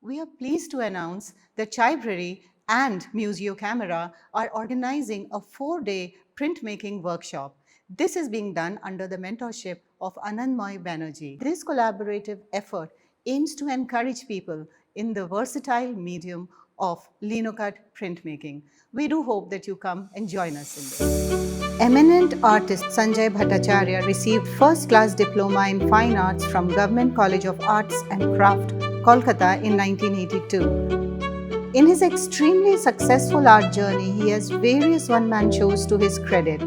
We are pleased to announce that Chaibrary and Museo Camera are organizing a 4-day printmaking workshop. This is being done under the mentorship of Anandmoy Banerjee. This collaborative effort aims to encourage people in the versatile medium of linocut printmaking. We do hope that you come and join us in this. Eminent artist Sanjay Bhattacharya received first-class diploma in fine arts from Government College of Arts and Craft, Kolkata in 1982. In his extremely successful art journey, he has various one-man shows to his credit.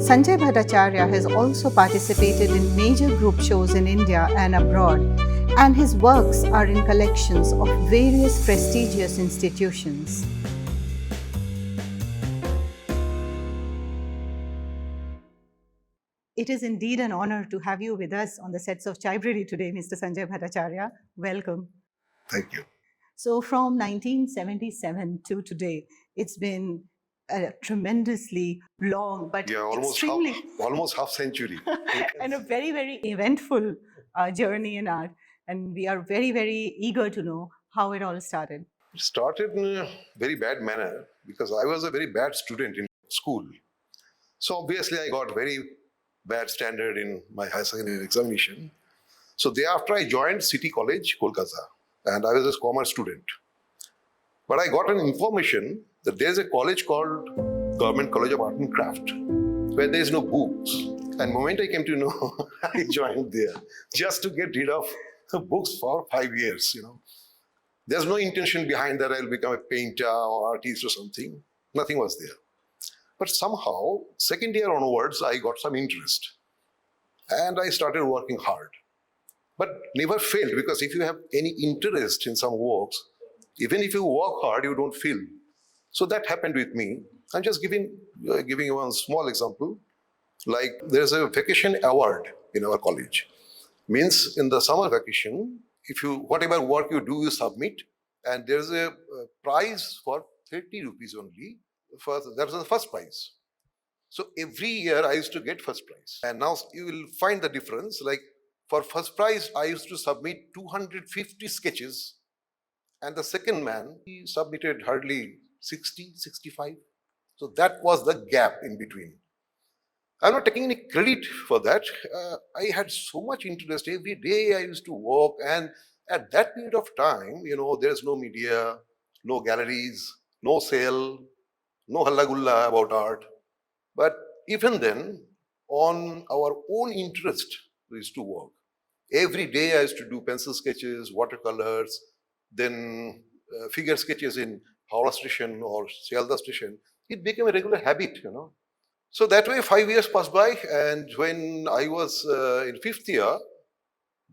Sanjay Bhattacharya has also participated in major group shows in India and abroad, and his works are in collections of various prestigious institutions. It is indeed an honor to have you with us on the sets of Chaibrary today, Mr. Sanjay Bhattacharya. Welcome. Thank you. So, from 1977 to today, it's been a tremendously long but almost half century and a very, very eventful journey in art. And we are very, very eager to know how it all started. It started in a very bad manner because I was a very bad student in school. So obviously I got very bad standard in my high secondary examination. So thereafter I joined City College, Kolkata, and I was a commerce student. But I got an information that there's a college called Government College of Art and Craft, where there's no books. And the moment I came to know, I joined there just to get rid of the books for 5 years, There's no intention behind that I'll become a painter or artist or something. Nothing was there. But somehow, second year onwards, I got some interest. And I started working hard. But never failed, because if you have any interest in some works, even if you work hard, you don't fail. So that happened with me. I'm just giving you one small example. Like there's a vacation award in our college. Means in the summer vacation, whatever work you do, you submit, and there's a prize for 30 rupees only. That was the first prize. So every year I used to get first prize. And now you will find the difference. Like for first prize, I used to submit 250 sketches. And the second man, he submitted hardly 60, 65. So that was the gap in between. I'm not taking any credit for that. I had so much interest. Every day I used to walk, and at that period of time, there's no media, no galleries, no sale, no halla about art. But even then, on our own interest, we used to work. Every day I used to do pencil sketches, watercolors, then figure sketches in Howrah station or Sialda station. It became a regular habit, So that way 5 years passed by, and when I was in fifth year,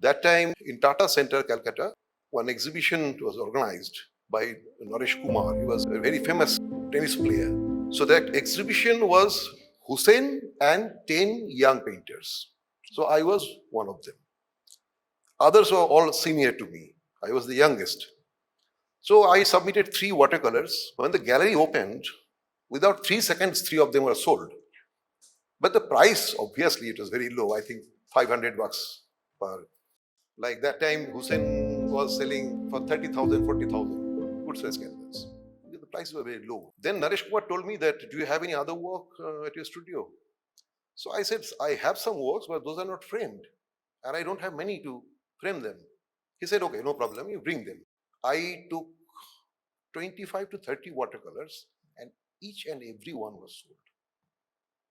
that time in Tata Center, Calcutta, one exhibition was organized by Naresh Kumar. He was a very famous tennis player. So that exhibition was Hussein and 10 young painters. So I was one of them. Others were all senior to me. I was the youngest. So I submitted 3 watercolors. When the gallery opened, without 3 seconds, 3 of them were sold. But the price, obviously, it was very low. I think $500 per. Like that time, Hussein was selling for 30,000, 40,000 good size canvas. The prices were very low. Then Naresh Kumar told me that, do you have any other work at your studio? So I said, I have some works, but those are not framed. And I don't have money to frame them. He said, okay, no problem, you bring them. I took 25 to 30 watercolors, and each and every one was sold.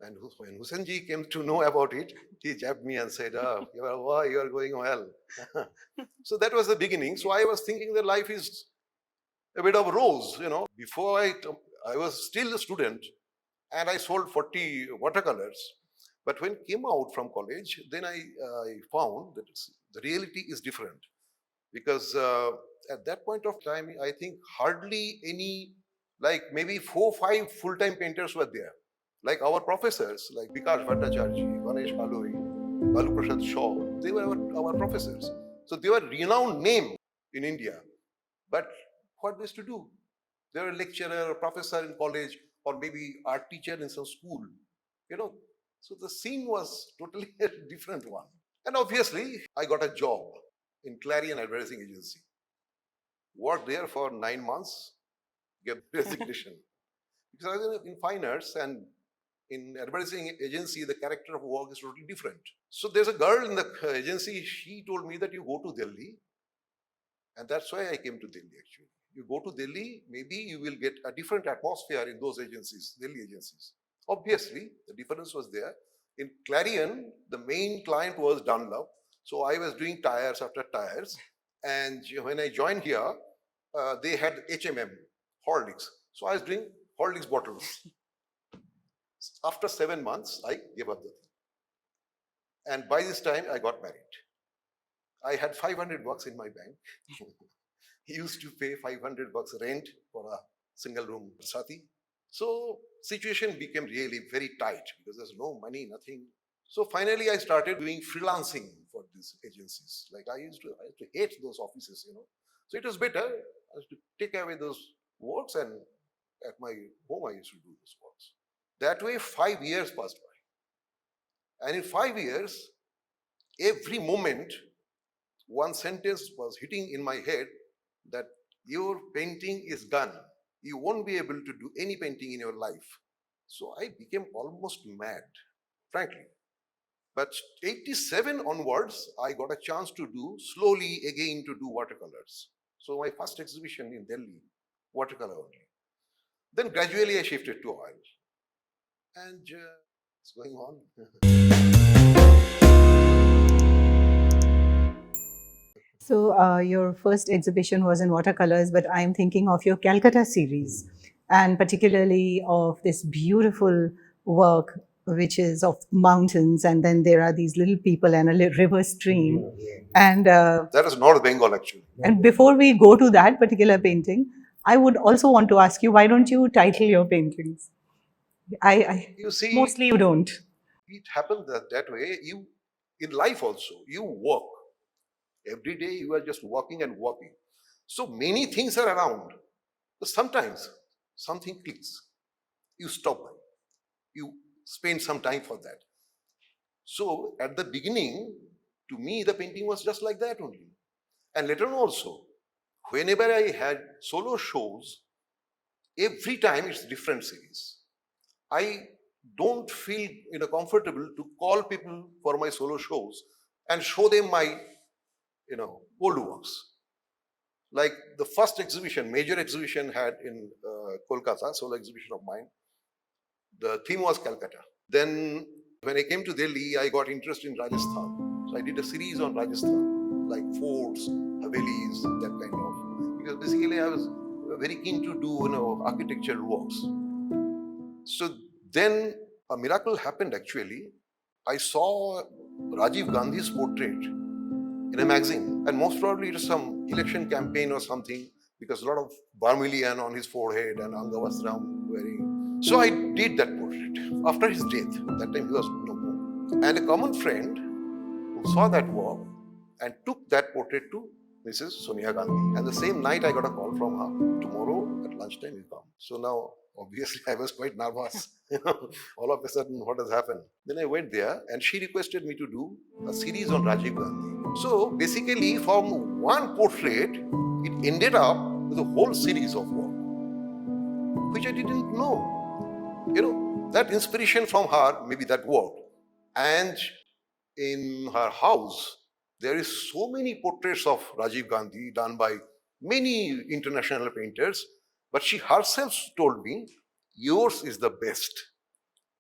And when Hussainji came to know about it, he jabbed me and said, you are going well. So that was the beginning. So I was thinking that life is a bit of a rose, Before I was still a student, and I sold 40 watercolors. But when I came out from college, then I found that the reality is different. Because at that point of time, I think hardly any, like maybe 4 or 5 full-time painters were there. Like our professors, like Vikas Bhattacharya, Ganesh Baloi, Balu Prasad Shaw, they were our professors. So they were a renowned name in India. But what they used to do? They were a lecturer, a professor in college, or maybe art teacher in some school. So the scene was totally a different one. And obviously, I got a job in Clarion Advertising Agency. worked there for 9 months, get resignation. Because I was in fine arts and in advertising agency, the character of work is totally different. So there's a girl in the agency, she told me that you go to Delhi, and that's why I came to Delhi actually. You go to Delhi, maybe you will get a different atmosphere in those agencies, Delhi agencies. Obviously, the difference was there. In Clarion, the main client was Dunlop. So I was doing tires after tires. And when I joined here, they had HMM, Horlicks. So I was doing Horlicks bottles. After 7 months, I gave up the thing. And by this time, I got married. I had 500 bucks in my bank. He used to pay 500 bucks rent for a single room sati. So situation became really very tight because there's no money, nothing. So finally, I started doing freelancing for these agencies. Like I used to hate those offices, So it was better. I used to take away those works, and at my home, I used to do those works. That way, 5 years passed by. And in 5 years, every moment, one sentence was hitting in my head that your painting is done. You won't be able to do any painting in your life. So I became almost mad, frankly. But 87 onwards, I got a chance to do slowly again to do watercolors. So my first exhibition in Delhi, watercolor only. Then gradually I shifted to oil. And it's going on. So your first exhibition was in watercolors, but I'm thinking of your Calcutta series, and particularly of this beautiful work, which is of mountains, and then there are these little people and a river stream. And that is North Bengal, actually. And before we go to that particular painting, I would also want to ask you, why don't you title your paintings? You see, mostly you don't. It happens that way. You, in life also, you work. Every day you are just walking and walking. So many things are around. But sometimes something clicks. You stop by. You spend some time for that. So at the beginning, to me, the painting was just like that only. And later on also, whenever I had solo shows, every time it's different series. I don't feel comfortable to call people for my solo shows and show them my old works. Like the first exhibition, major exhibition had in Kolkata, solo exhibition of mine. The theme was Calcutta. Then when I came to Delhi, I got interested in Rajasthan. So I did a series on Rajasthan, like forts, havelis, that kind of. Because basically I was very keen to do architectural works. So then a miracle happened actually. I saw Rajiv Gandhi's portrait in a magazine, and most probably it was some election campaign or something, because a lot of vermilion on his forehead and Angavastram wearing. So I did that portrait after his death. That time he was no more. And a common friend who saw that work and took that portrait to Mrs. Sonia Gandhi. And the same night I got a call from her, tomorrow at lunchtime you come. So now obviously I was quite nervous. All of a sudden, what has happened? Then I went there and she requested me to do a series on Rajiv Gandhi. So basically, from one portrait, it ended up with a whole series of work, which I didn't know. That inspiration from her, maybe that work. And in her house, there is so many portraits of Rajiv Gandhi done by many international painters, but she herself told me, yours is the best.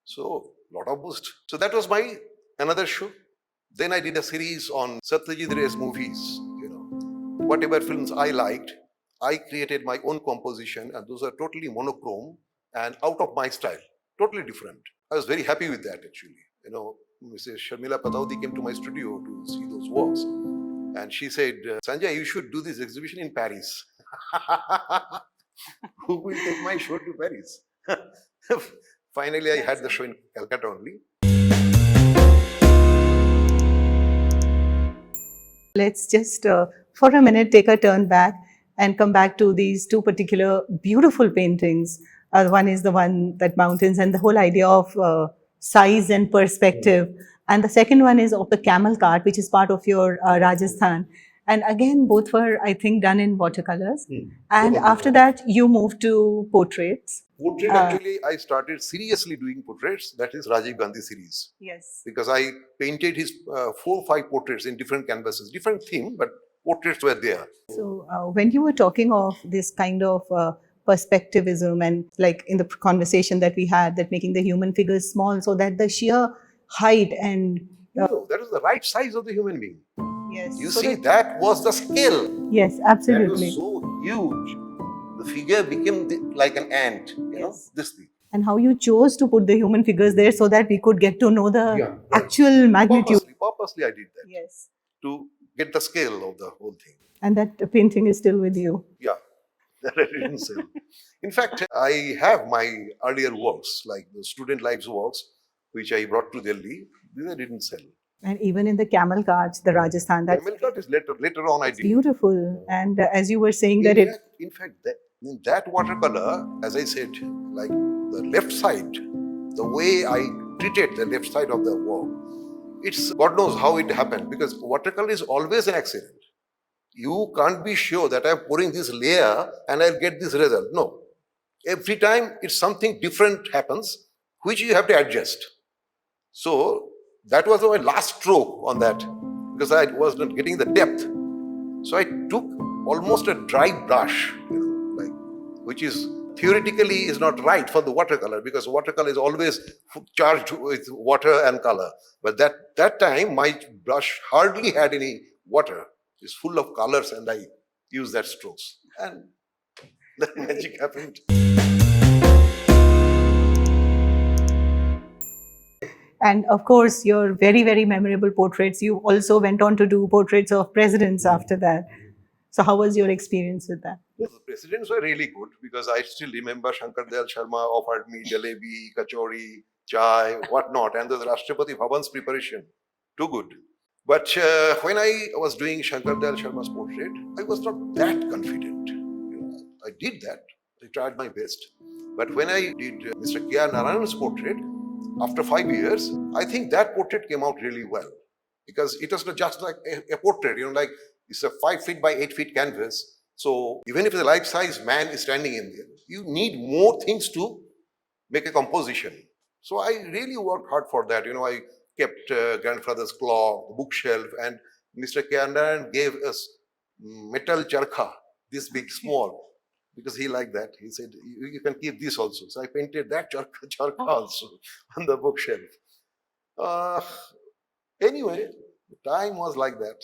So, lot of boost. So that was my another show. Then I did a series on Satyajit Ray's movies. Whatever films I liked, I created my own composition, and those are totally monochrome and out of my style, totally different. I was very happy with that actually. Mrs. Sharmila Pataudi came to my studio to see those works, and she said, Sanjay, you should do this exhibition in Paris. Who will take my show to Paris? Finally, I had the show in Calcutta only. Let's just, for a minute, take a turn back and come back to these two particular beautiful paintings. One is the one that mountains and the whole idea of size and perspective. And the second one is of the camel cart, which is part of your Rajasthan. And again, both were, I think, done in watercolors. And Both of them after were. that, you moved to portraits. Portrait, actually, I started seriously doing portraits. That is Rajiv Gandhi series. Yes. Because I painted his 4 or 5 portraits in different canvases, different theme, but portraits were there. So, when you were talking of this kind of perspectivism, and like in the conversation that we had, that making the human figures small so that the sheer height and No, that is the right size of the human being. yes, You so see, that was the scale. yes, That absolutely. was so huge. The figure became like an ant, Yes. this thing. And how you chose to put the human figures there so that we could get to know the Yeah, right. actual magnitude. Purposely I did that. Yes. To get the scale of the whole thing. And that painting is still with you. Yeah, that I didn't sell. In fact, I have my earlier works, like the student lives works, which I brought to Delhi. These I didn't sell. And even in the camel carts, the Rajasthan, that's Camel cart is later on I did. beautiful. And as you were saying that In fact, in that watercolor, as I said, like the left side, the way I treated the left side of the work, it's God knows how it happened, because watercolor is always an accident. You can't be sure that I'm pouring this layer and I'll get this result. No. Every time it's something different happens, which you have to adjust. So that was my last stroke on that, because I was not getting the depth. So I took almost a dry brush, like, which is theoretically is not right for the watercolor, because watercolor is always charged with water and color. But that time my brush hardly had any water. It's full of colors, and I used that strokes, and the magic happened. and of course, your very, very memorable portraits. You also went on to do portraits of presidents after that. So, how was your experience with that? The presidents were really good, because I still remember Shankar Dayal Sharma offered me jalebi, kachori, chai, whatnot, and the Rashtrapati Bhavan's preparation. Too good. But when I was doing Shankar Dayal Sharma's portrait, I was not that confident. I did that. I tried my best. But when I did Mr. K.R. Narayan's portrait, after 5 years, I think that portrait came out really well, because it was not just like a portrait, like it's a 5 feet by 8 feet canvas. So even if the life-size man is standing in there, you need more things to make a composition. So I really worked hard for that. I kept grandfather's clock, the bookshelf, and Mr. Kandan gave us metal charkha, this big, small, because he liked that. He said, you can keep this also. So I painted that charkha also on the bookshelf. Anyway, the time was like that.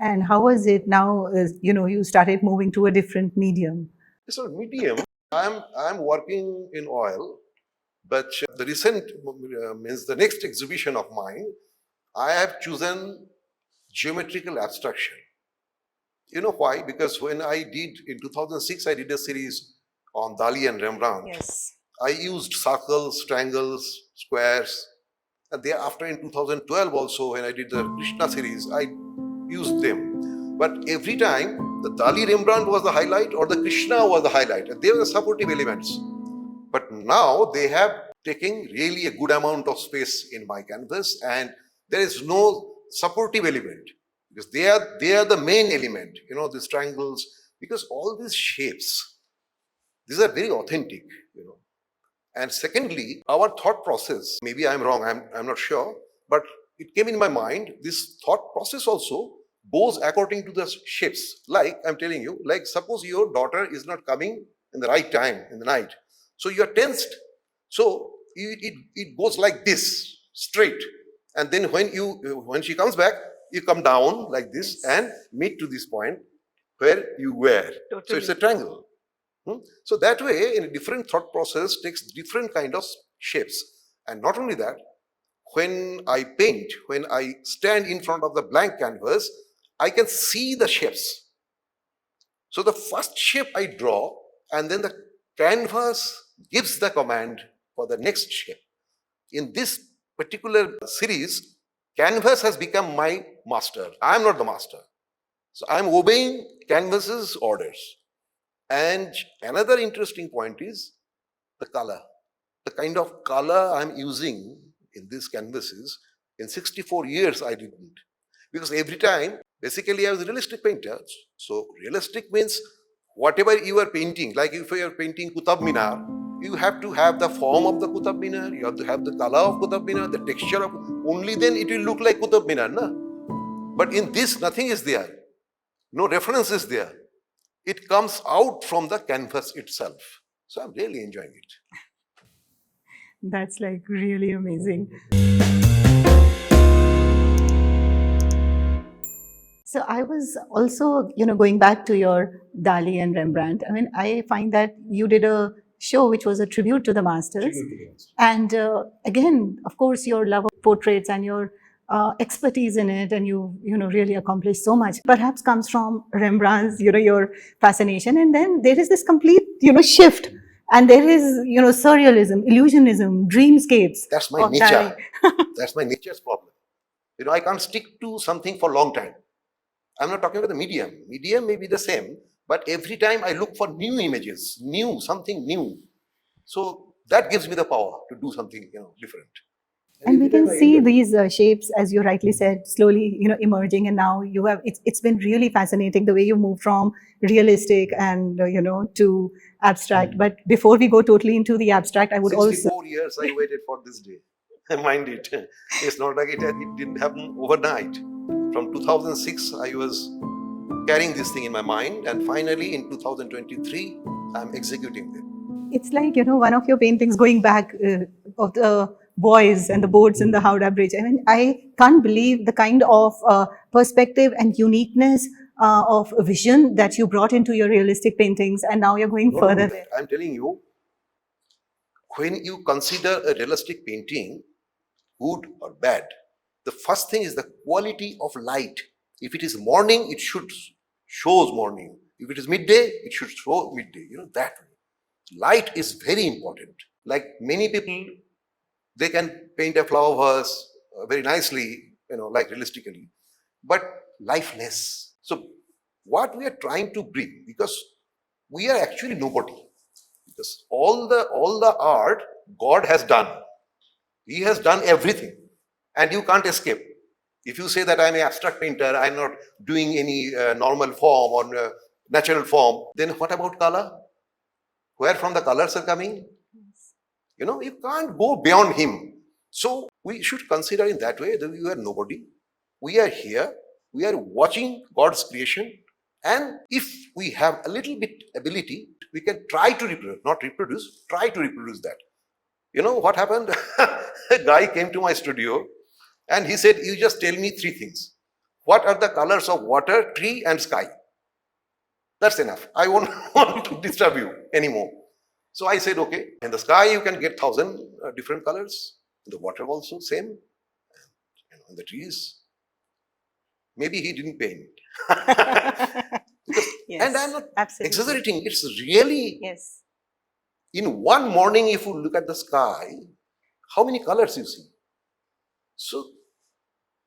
And how was it now? You started moving to a different medium. So medium, I'm working in oil, but the recent means the next exhibition of mine, I have chosen geometrical abstraction. You know why? Because when I did in 2006, I did a series on Dali and Rembrandt. Yes. I used circles, triangles, squares, and thereafter in 2012 also, when I did the Krishna series, I used them. But every time the Dali Rembrandt was the highlight or the Krishna was the highlight, and they were the supportive elements. But now they have taken really a good amount of space in my canvas, and there is no supportive element, because they are the main element, these triangles, because all these shapes, these are very authentic, And secondly, our thought process, maybe I'm wrong, I'm not sure, but it came in my mind, this thought process also goes according to the shapes. Like I'm telling you, like suppose your daughter is not coming in the right time in the night. So you're tensed. So it goes like this, straight. And then when she comes back, you come down like this and meet to this point where you were. Totally. So it's a triangle. So that way, in a different thought process takes different kind of shapes. And not only that, when I paint, when I stand in front of the blank canvas, I can see the shapes. So the first shape I draw, and then the canvas gives the command for the next shape. In this particular series, canvas has become my master. I am not the master. So I am obeying canvas's orders. And another interesting point is the color. The kind of color I'm using in these canvases. In 64 years, I didn't. Because every time, basically, I was a realistic painter. So, realistic means whatever you are painting, like if you are painting Qutub Minar, you have to have the form of the Qutub Minar, you have to have the color of Qutub Minar, the texture of, only then it will look like Qutub Minar, na? But in this, nothing is there. No reference is there. It comes out from the canvas itself. So I'm really enjoying it. That's like really amazing. So I was also, going back to your Dali and Rembrandt. I mean, I find that you did a show which was a tribute to the masters. And again, of course, your love of portraits and your expertise in it, and you really accomplished so much. Perhaps comes from Rembrandt's, your fascination, and then there is this complete, shift, and there is, surrealism, illusionism, dreamscapes. That's my nature. That's my nature's problem. I can't stick to something for a long time. I'm not talking about the medium. Medium may be the same, but every time I look for new images, something new. So that gives me the power to do something, different. And we can see these shapes, as you rightly said, slowly, emerging. And now you have, it's been really fascinating the way you move from realistic and, to abstract. But before we go totally into the abstract, I would 64 years I waited for this day. Mind it. It's not like it didn't happen overnight. From 2006, I was carrying this thing in my mind. And finally, in 2023, I'm executing it. It's like, one of your paintings going back of the boys and the boats in the Howrah Bridge. I mean, I can't believe the kind of perspective and uniqueness of vision that you brought into your realistic paintings, and now you're going further there. I'm telling you, when you consider a realistic painting, good or bad, the first thing is the quality of light. If it is morning, it should shows morning. If it is midday, it should show midday. That way. Light is very important. Like many people, they can paint a flower vase very nicely, like realistically, but lifeless. So what we are trying to bring, because we are actually nobody, because all the art God has done. He has done everything, and you can't escape. If you say that I'm an abstract painter, I'm not doing any normal form or natural form, then what about color? Where from the colors are coming? You can't go beyond him. So we should consider in that way that we are nobody. We are here. We are watching God's creation. And if we have a little bit ability, we can try to reproduce, not reproduce, try to reproduce that. What happened? A guy came to my studio and he said, you just tell me 3 things. What are the colors of water, tree and sky? That's enough. I won't want to disturb you anymore. So I said, okay, in the sky you can get 1,000 different colors. In the water also, same. In the trees. Maybe he didn't paint. Yes, and I'm not exaggerating. It's really, yes. In one morning, if you look at the sky, how many colors you see? So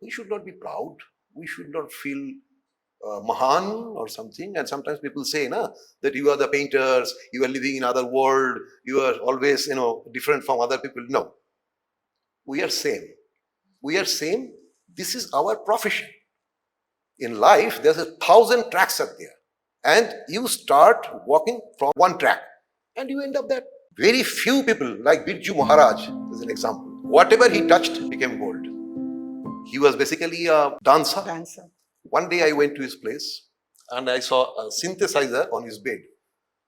we should not be proud. We should not feel Mahan or something. And sometimes people say that you are the painters, you are living in other world, you are always different from other people. No, we are same. We are same. This is our profession. In life, there's 1,000 tracks up there, and you start walking from one track and you end up there. Very few people, like Birju Maharaj is an example. Whatever he touched became gold. He was basically a dancer. One day I went to his place and I saw a synthesizer on his bed.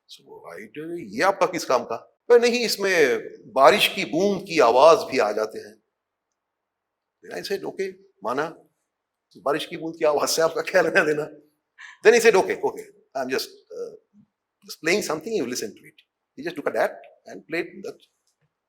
So I said, ये आपका किस काम का? नहीं, इसमें बारिश की बूंद की आवाज भी आ जाते हैं. Then I said, okay, माना. बारिश की बूंद की आवाज से आपका क्या लेना देना? Then he said, okay, I'm just playing something, you listen to it. He just took a dat and played that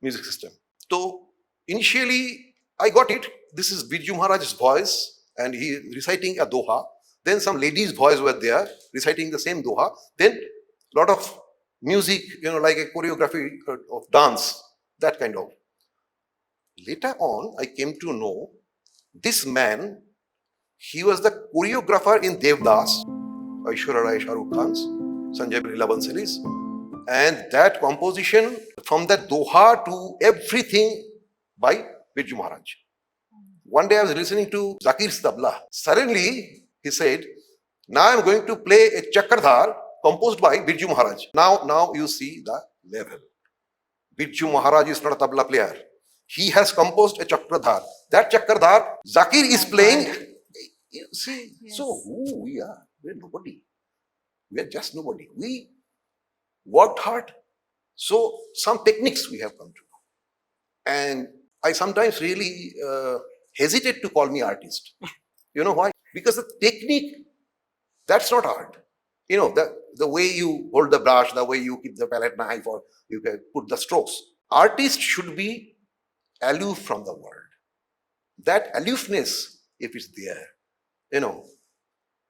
music system. So initially I got it. This is Birju Maharaj's voice and he reciting a doha. Then some ladies' voice were there reciting the same doha. Then a lot of music, like a choreography of dance, that kind of. Later on, I came to know this man, he was the choreographer in Devdas, Aishwarya Rai Shah Rukh Khan's Sanjay Bhattacharya series. And that composition, from that doha to everything by Birju Maharaj. One day I was listening to Zakir's tabla. Suddenly he said, now I'm going to play a Chakradhar composed by Birju Maharaj. Now you see the level. Birju Maharaj is not a tabla player. He has composed a Chakradhar. That Chakradhar, Zakir is playing. You see, yes. So who we are? We're nobody. We are just nobody. We worked hard. So some techniques we have come to know. And I sometimes really hesitate to call me artist. You know why? Because the technique, that's not art. You know, the way you hold the brush, the way you keep the palette knife, or you can put the strokes. Artist should be aloof from the world. That aloofness, if it's there, you know,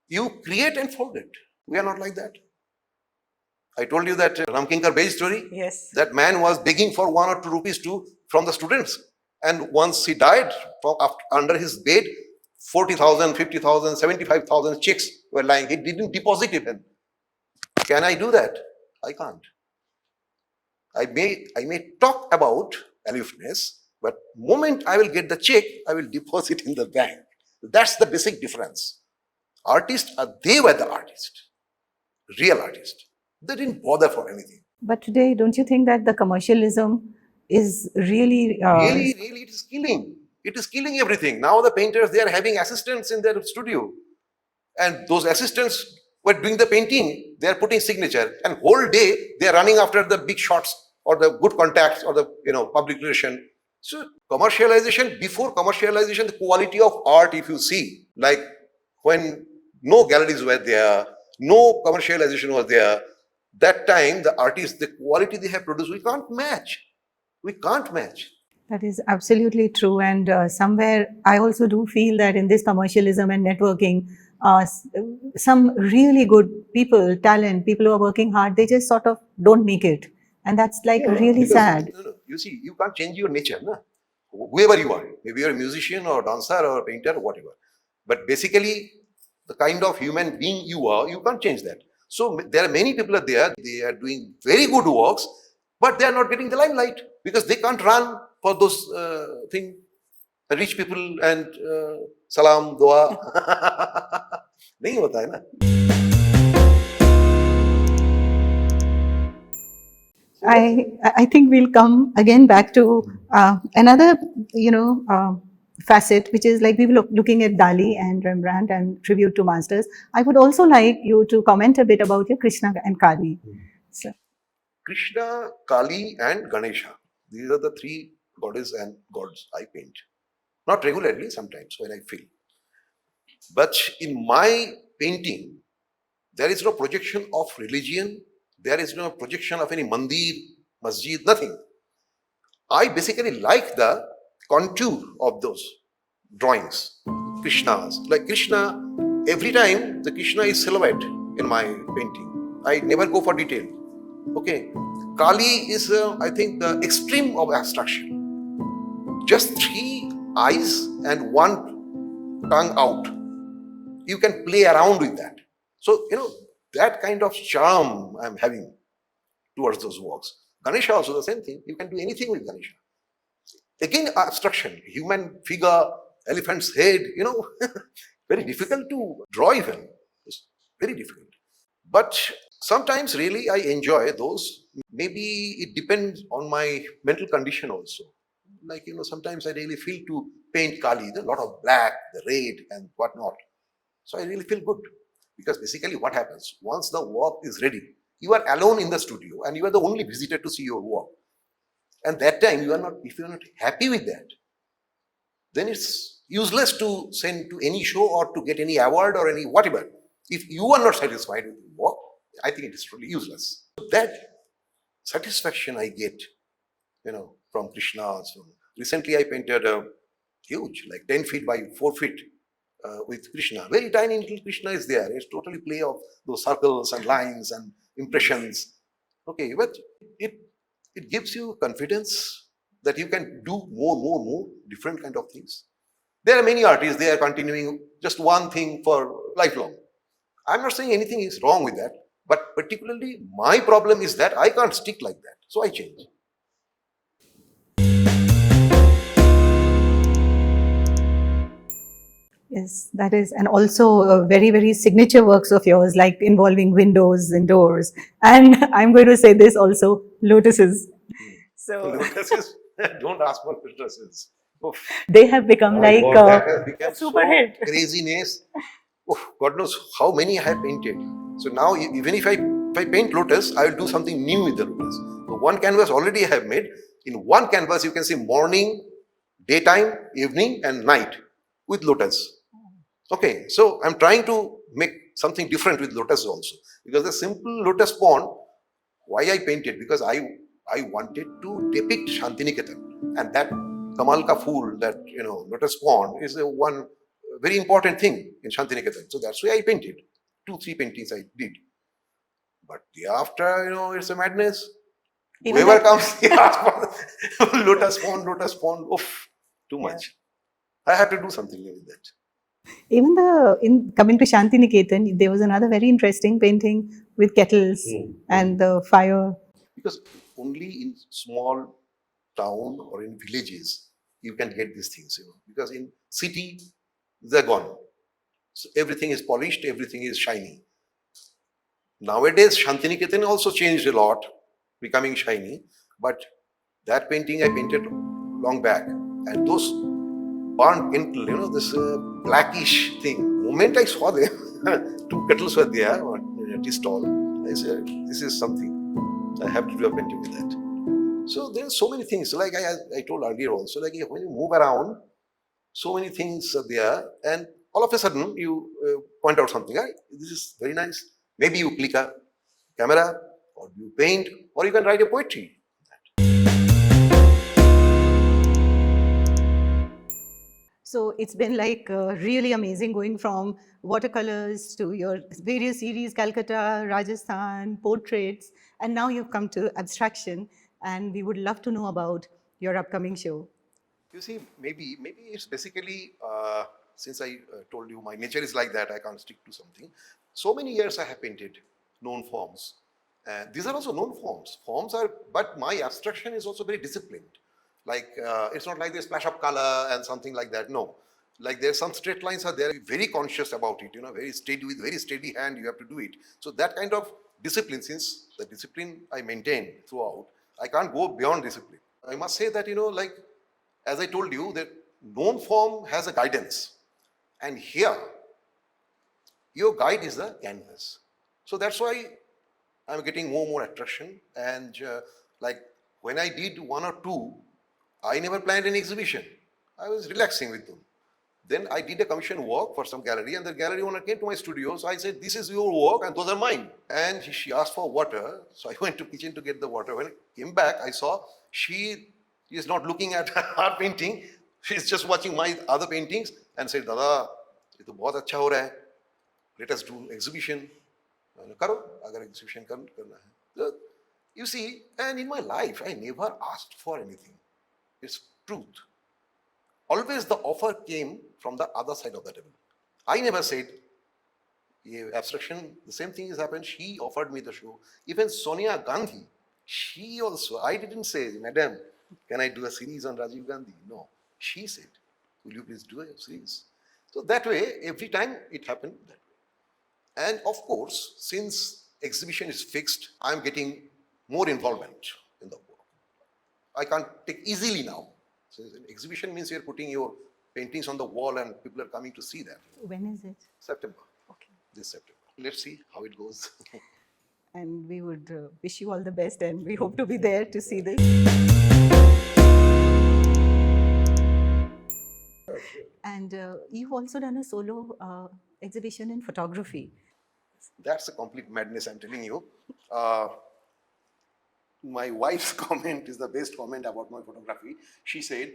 you create and fold it. We are not like that. I told you that Ramkinkar Bey story. Yes. That man was begging for 1 or 2 rupees from the students. And once he died, under his bed, 40,000, 50,000, 75,000 checks were lying. He didn't deposit even. Can I do that? I can't. I may talk about aloofness, but moment I will get the check, I will deposit in the bank. That's the basic difference. Artists, they were the artist, real artist. They didn't bother for anything. But today, don't you think that the commercialism is really... Really, it is killing. It is killing everything. Now the painters, they are having assistants in their studio. And those assistants were doing the painting. They are putting signature. And whole day, they are running after the big shots or the good contacts or the public relation. So commercialization, before commercialization, the quality of art, if you see, like when no galleries were there, no commercialization was there, that time the artists, the quality they have produced, we can't match. We can't match. That is absolutely true. And somewhere I also do feel that in this commercialism and networking, some really good people, talent, people who are working hard, they just sort of don't make it. And that's like really sad. No. You see, you can't change your nature. No? Whoever you are, maybe you're a musician or dancer or painter or whatever. But basically, the kind of human being you are, you can't change that. So there are many people there, they are doing very good works, but they are not getting the limelight because they can't run for those things. Rich people and salam, dua. Nahi hota hai na. I think we'll come again back to another, facet, which is like we were looking at Dali and Rembrandt and tribute to masters. I would also like you to comment a bit about your Krishna and Kali. So. Krishna, Kali and Ganesha. These are the 3 goddesses and gods I paint. Not regularly, sometimes when I feel. But in my painting, there is no projection of religion. There is no projection of any mandir, masjid, nothing. I basically like the contour of those drawings, Krishnas. Like Krishna, every time the Krishna is silhouette in my painting. I never go for detail. Okay. Kali is, I think, the extreme of abstraction. Just 3 eyes and 1 tongue out. You can play around with that. So, that kind of charm I'm having towards those works. Ganesha also the same thing. You can do anything with Ganesha. Again, abstraction, human figure, elephant's head, very difficult to draw even. It's very difficult. But sometimes really I enjoy those. Maybe it depends on my mental condition also. Like, sometimes I really feel to paint Kali, a lot of black, the red and whatnot. So I really feel good. Because basically what happens, once the work is ready, you are alone in the studio and you are the only visitor to see your work. And that time, if you are not happy with that, then it's useless to send to any show or to get any award or any whatever. If you are not satisfied with the work, I think it is truly useless. That satisfaction I get, from Krishna. So recently I painted a huge, like 10 feet by 4 feet with Krishna. Very tiny little Krishna is there. It's totally play of those circles and lines and impressions. Okay, but it gives you confidence that you can do more different kind of things. There are many artists, they are continuing just one thing for lifelong. I'm not saying anything is wrong with that, but particularly my problem is that I can't stick like that. So I change. Yes, that is, and also very, very signature works of yours, like involving windows and doors. And I'm going to say this also, lotuses. So Lotuses, don't ask for lotuses. Oof. they have become My like God, that has become a super so hit. craziness. Oof, God knows how many I have painted. So now, even if I paint lotus, I will do something new with the lotus. So one canvas already I have made. In one canvas, you can see morning, daytime, evening, and night with lotus. Okay, so I'm trying to make something different with lotus also, because the simple lotus pond, why I painted, because I wanted to depict Shantiniketan, and that Kamal ka Phool, that lotus pond, is a one very important thing in Shantiniketan. So that's why I painted. 2, 3 paintings I did, but thereafter, it's a madness. Even Whoever that, comes, he asks for lotus pond. Oof, too yeah. much. I have to do something with that. Even in coming to Shanti Niketan, there was another very interesting painting with kettles and the fire. Because only in small town or in villages you can get these things, because in city they're gone. So everything is polished, everything is shiny. Nowadays Shantiniketan also changed a lot, becoming shiny, but that painting I painted long back, and those burnt pintle, this blackish thing. Moment I saw them, two kettles were there on a tea stall. I said, this is something. I have to do a painting with that. So there's so many things. Like I told earlier also, like when you move around, so many things are there, and all of a sudden you point out something. Right? This is very nice. Maybe you click a camera, or you paint, or you can write a poetry. So it's been like really amazing going from watercolors to your various series, Calcutta, Rajasthan, portraits, and now you've come to abstraction. And we would love to know about your upcoming show. You see, maybe it's basically, since I told you my nature is like that, I can't stick to something. So many years I have painted known forms. These are also known forms. Forms are, but my abstraction is also very disciplined. Like it's not like they splash up color and something like that. No, like there's some straight lines are there. Very conscious about it. Very steady, with very steady hand. You have to do it. So that kind of discipline, since the discipline I maintain throughout, I can't go beyond discipline. I must say that like as I told you, that known form has a guidance. And here, your guide is the canvas. So that's why I'm getting more attraction. And like when I did one or two, I never planned an exhibition. I was relaxing with them. Then I did a commission work for some gallery, and the gallery owner came to my studio. So I said, this is your work and those are mine. And she asked for water. So I went to kitchen to get the water. When I came back, I saw she is not looking at her painting. She's just watching my other paintings and said, Dada, ये तो बहुत अच्छा हो रहा है. Let us do exhibition. करो अगर exhibition करना है. So, you see, and in my life, I never asked for anything. It's truth. Always the offer came from the other side of the table. I never said, abstraction, the same thing has happened. She offered me the show. Even Sonia Gandhi, she also, I didn't say, Madam, can I do a series on Rajiv Gandhi? No. She said, will you please do a series? So that way, every time it happened that way. And of course, since exhibition is fixed, I'm getting more involvement in the work. I can't take easily now. So an exhibition means you're putting your paintings on the wall and people are coming to see that. When is it? September. Okay. This September. Let's see how it goes. And we would wish you all the best, and we hope to be there to see this. And you've also done a solo exhibition in photography. That's a complete madness, I'm telling you. Uh, my wife's comment is the best comment about my photography. She said,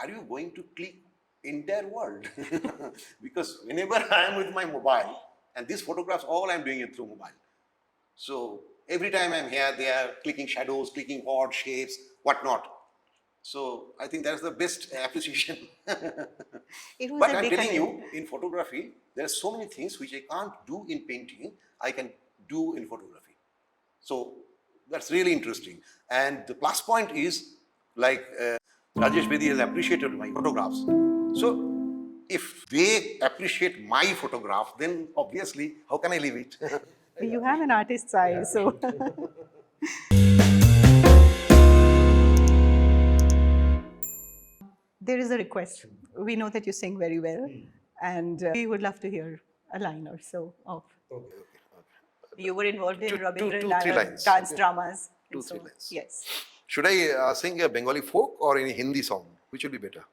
are you going to click entire world? Because whenever I am with my mobile, and these photographs, all I'm doing it through mobile. So every time I'm here, they are clicking shadows, clicking odd shapes, whatnot. So I think that's the best appreciation. It was But a I'm big telling you, attempt. in photography, there are so many things which I can't do in painting, I can do in photography. So that's really interesting. And the plus point is, like Rajesh Bedi has appreciated my photographs. So if they appreciate my photograph, then obviously, how can I leave it? You have an artist's eye, so. There is a request. We know that you sing very well, and we would love to hear a line or so of. You were involved in Rabindranath three lines. dance dramas. Two, and so, three lines. Yes. Should I sing a Bengali folk or any Hindi song? Which will be better?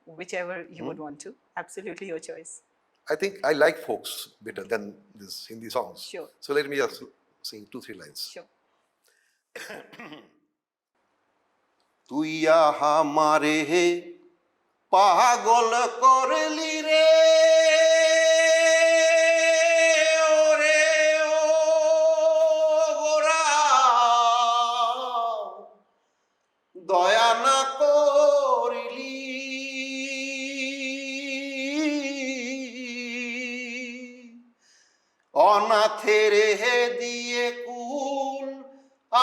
Whichever you would want to. Absolutely your choice. I think I like folks better than these Hindi songs. Sure. So let me just sing 2, 3 lines. Sure. তুইয়া হামারে পাগল করলি রে ওরে ও গোরা দয়া না করিলি অনাথের হে দিয়ে কুল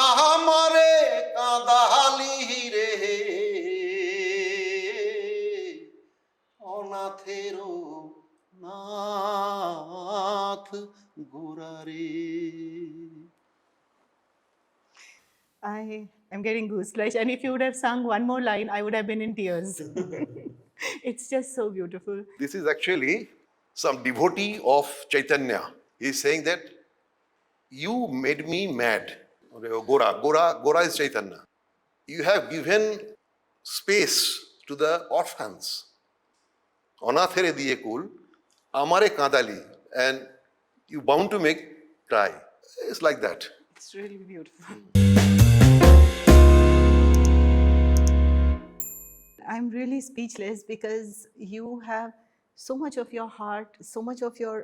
আমারে কাঁদালি রে অনাথেরও Nath গোরারে I am getting goosebumps. And if you would have sung one more line, I would have been in tears. It's just so beautiful. This is actually some devotee of Chaitanya. He is saying that you made me mad. Gora is Chaitanya. You have given space to the orphans. Anathere diye kul, amare kadali, and you bound to make cry. It's like that. It's really beautiful. I'm really speechless because you have so much of your heart, so much of your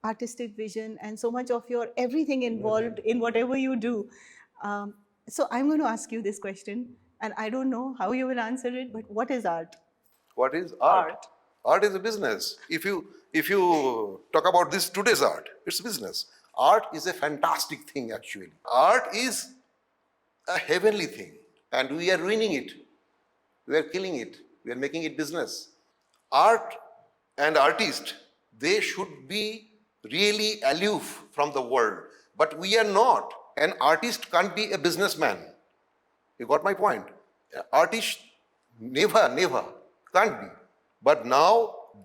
artistic vision, and so much of your everything involved in whatever you do. So I'm going to ask you this question, and I don't know how you will answer it, but what is art? What is art? Art is a business. If you talk about this today's art, it's business. Art is a fantastic thing actually. Art is a heavenly thing, and we are ruining it. We are killing it. We are making it business. Art and artists, they should be really aloof from the world. But we are not. An artist can't be a businessman. You got my point? An artist never can't be. But now,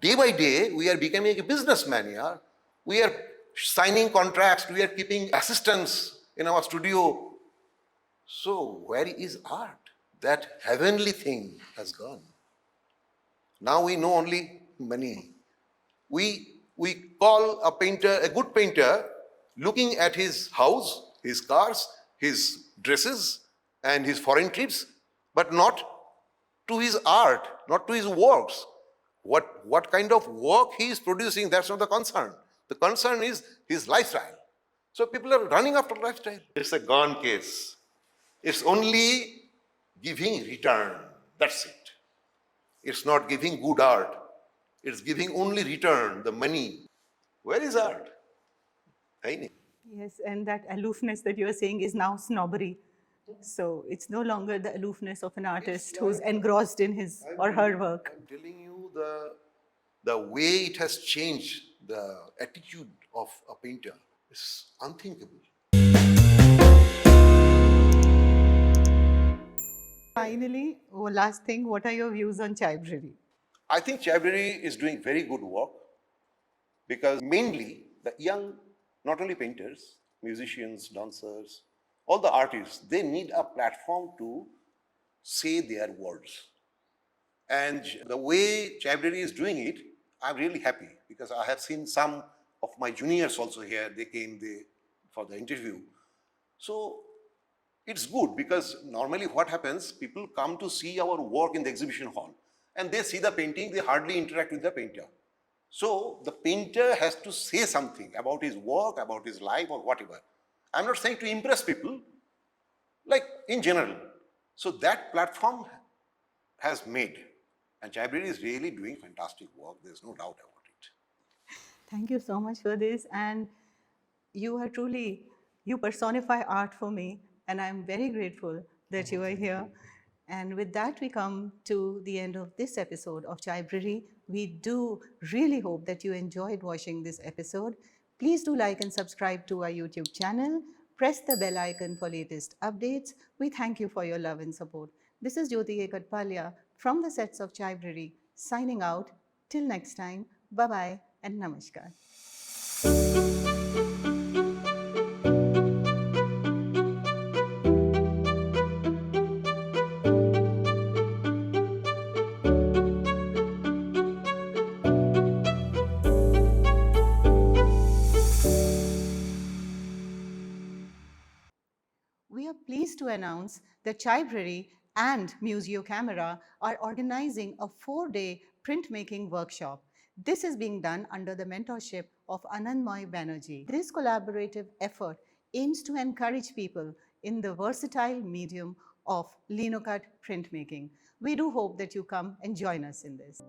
day by day, we are becoming a businessman here. We are signing contracts, we are keeping assistants in our studio. So, where is art? That heavenly thing has gone. Now we know only money. We call a painter a good painter looking at his house, his cars, his dresses, and his foreign trips, but not to his art, not to his works. What kind of work he is producing, that's not the concern. The concern is his lifestyle. So people are running after lifestyle. It's a gone case. It's only giving return. That's it. It's not giving good art. It's giving only return, the money. Where is art? Yes, and that aloofness that you are saying is now snobbery. So it's no longer the aloofness of an artist who's engrossed in his or her work. I'm telling you the way it has changed the attitude of a painter is unthinkable. Finally, last thing, what are your views on Chaibrary? I think Chaibrary is doing very good work because mainly the young, not only painters, musicians, dancers, all the artists, they need a platform to say their words. And the way Chaibrary is doing it, I'm really happy because I have seen some of my juniors also here. They came for the interview. So it's good because normally what happens, people come to see our work in the exhibition hall and they see the painting, they hardly interact with the painter. So the painter has to say something about his work, about his life or whatever. I'm not saying to impress people, like in general. So that platform has made, and Chaibrary is really doing fantastic work. There's no doubt about it. Thank you so much for this, and you personify art for me, and I'm very grateful that you are here. And with that, we come to the end of this episode of Chaibrary We do really hope that you enjoyed watching this episode. Please do like and subscribe to our YouTube channel. Press the bell icon for latest updates. We thank you for your love and support. This is Jyoti A. Kathpalia from the sets of Chaibrary, signing out. Till next time, bye-bye and namaskar. We are pleased to announce that Chivalry and Museo Camera are organizing a 4-day printmaking workshop. This is being done under the mentorship of Anandmoy Banerjee. This collaborative effort aims to encourage people in the versatile medium of linocut printmaking. We do hope that you come and join us in this.